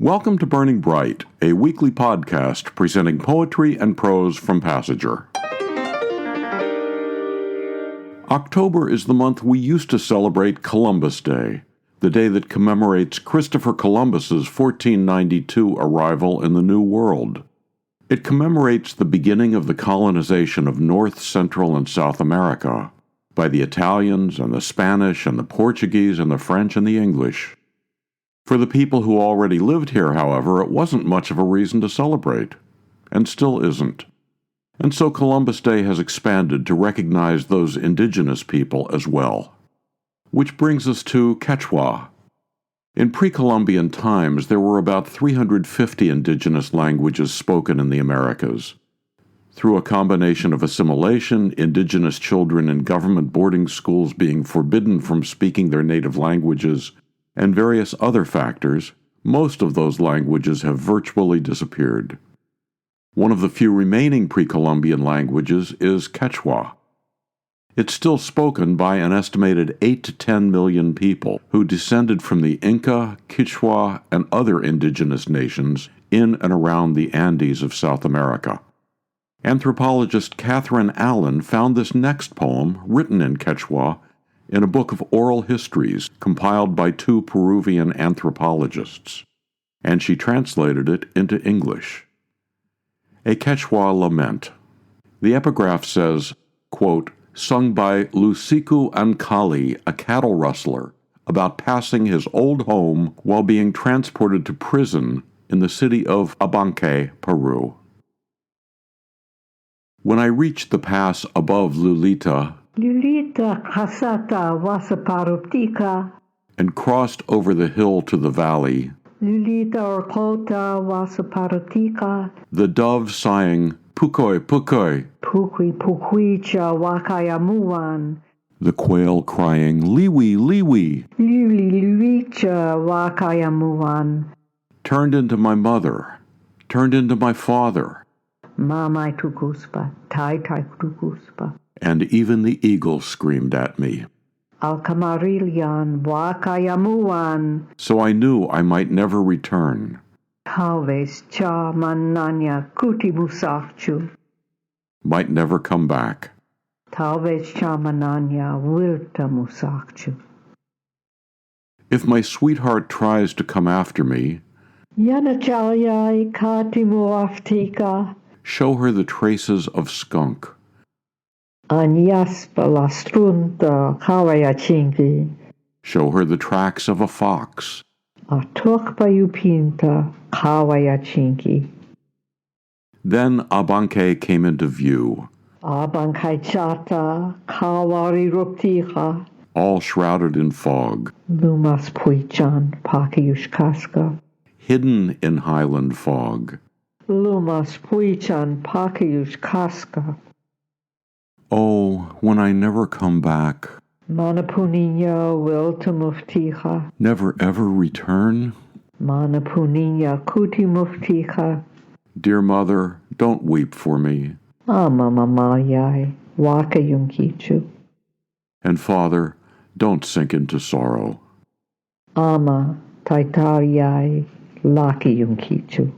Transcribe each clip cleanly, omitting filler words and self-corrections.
Welcome to Burning Bright, a weekly podcast presenting poetry and prose from Passenger. October is the month we used to celebrate Columbus Day, the day that commemorates Christopher Columbus's 1492 arrival in the New World. It commemorates the beginning of the colonization of North, Central, and South America by the Italians and the Spanish and the Portuguese and the French and the English. For the people who already lived here, however, it wasn't much of a reason to celebrate, and still isn't. And so Columbus Day has expanded to recognize those indigenous people as well. Which brings us to Quechua. In pre-Columbian times, there were about 350 indigenous languages spoken in the Americas. Through a combination of assimilation, indigenous children in government boarding schools being forbidden from speaking their native languages, and various other factors, most of those languages have virtually disappeared. One of the few remaining pre-Columbian languages is Quechua. It's still spoken by an estimated 8 to 10 million people who descended from the Inca, Quichua, and other indigenous nations in and around the Andes of South America. Anthropologist Catherine Allen found this next poem, written in Quechua, in a book of oral histories compiled by two Peruvian anthropologists, and she translated it into English. A Quechua Lament. The epigraph says, quote, sung by Lucicu Ancali, a cattle rustler, about passing his old home while being transported to prison in the city of Abancay, Peru. When I reached the pass above Lulita, Kasata Wasaparutika, and crossed over the hill to the valley, Lulita Orkota Wasaparutika, the dove sighing, Pukoi, Pukoi, Pukui Pukuicha Wakayamuan, the quail crying, Liwi, Liwi, Luli Luicha Wakayamuan, turned into my mother, turned into my father, Mamai Tukuspa, Tai Tukuspa, and even the eagle screamed at me. Alkamarilian Wakayamuan, So I knew I might never return. Talvez cha mananya kutimusakchu, Might never come back. Talvez cha mananya wiltamusakchu. If my sweetheart tries to come after me, Yanachalya katimuaftika, show her the traces of skunk. Anyaspa la strunta kawayachingi, Show her the tracks of a fox. Atukpa yupinta kawayachingi. Then Abancay came into view, Abankaichata kawari ruptiha, all shrouded in fog, Lumas puichan pakiyushkaska, hidden in highland fog. Lumas puichan pakiyushkaska. Oh, when I never come back, Manapuninya wiltamuftiha, never ever return? Manapuninya kutimuftiha, Dear mother, don't weep for me. Ama mamayai wakayunkichu, And father, don't sink into sorrow. Ama taitariai lakiyunkichu.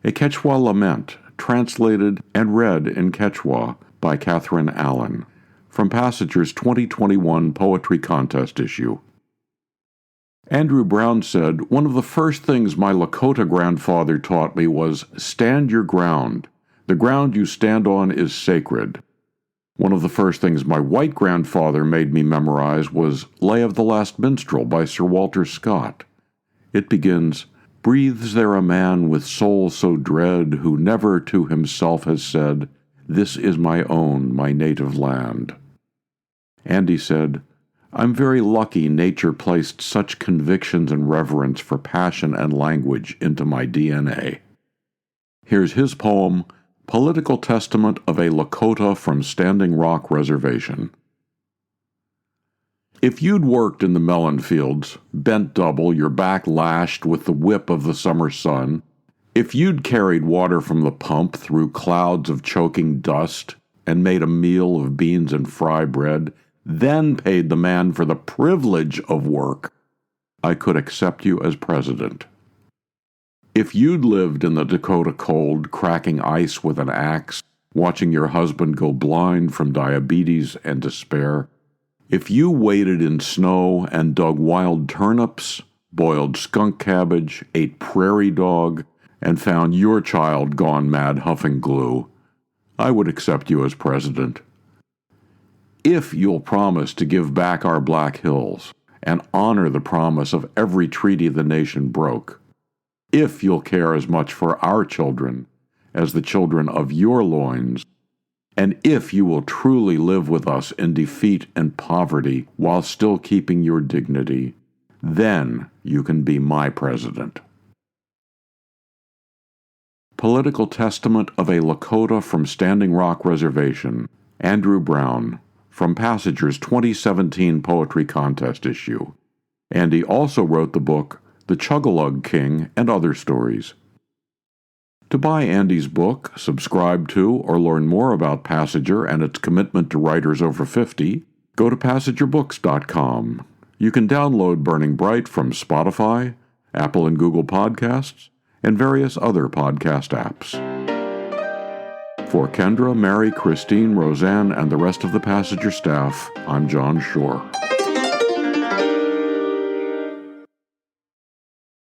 A Quechua Lament, translated and read in Quechua by Catherine Allen, from Passager's 2021 Poetry Contest issue. Andrew Brown said, one of the first things my Lakota grandfather taught me was, stand your ground. The ground you stand on is sacred. One of the first things my white grandfather made me memorize was Lay of the Last Minstrel by Sir Walter Scott. It begins, breathes there a man with soul so dread, who never to himself has said, this is my own, my native land. Andy said, I'm very lucky nature placed such convictions and reverence for passion and language into my DNA. Here's his poem, Political Testament of a Lakota from Standing Rock Reservation. If you'd worked in the melon fields, bent double, your back lashed with the whip of the summer sun, if you'd carried water from the pump through clouds of choking dust and made a meal of beans and fry bread, then paid the man for the privilege of work, I could accept you as president. If you'd lived in the Dakota cold, cracking ice with an axe, watching your husband go blind from diabetes and despair, if you waded in snow and dug wild turnips, boiled skunk cabbage, ate prairie dog, and found your child gone mad huffing glue, I would accept you as president. If you'll promise to give back our Black Hills and honor the promise of every treaty the nation broke, if you'll care as much for our children as the children of your loins, and if you will truly live with us in defeat and poverty while still keeping your dignity, then you can be my president. Political Testament of a Lakota from Standing Rock Reservation, Andrew Brown, from Passager's 2017 Poetry Contest issue. Andy also wrote the book The Chuggalug King and Other Stories. To buy Andy's book, subscribe to, or learn more about Passager and its commitment to writers over 50, go to PassagerBooks.com. You can download Burning Bright from Spotify, Apple and Google Podcasts, and various other podcast apps. For Kendra, Mary, Christine, Roseanne, and the rest of the Passager staff, I'm John Shore.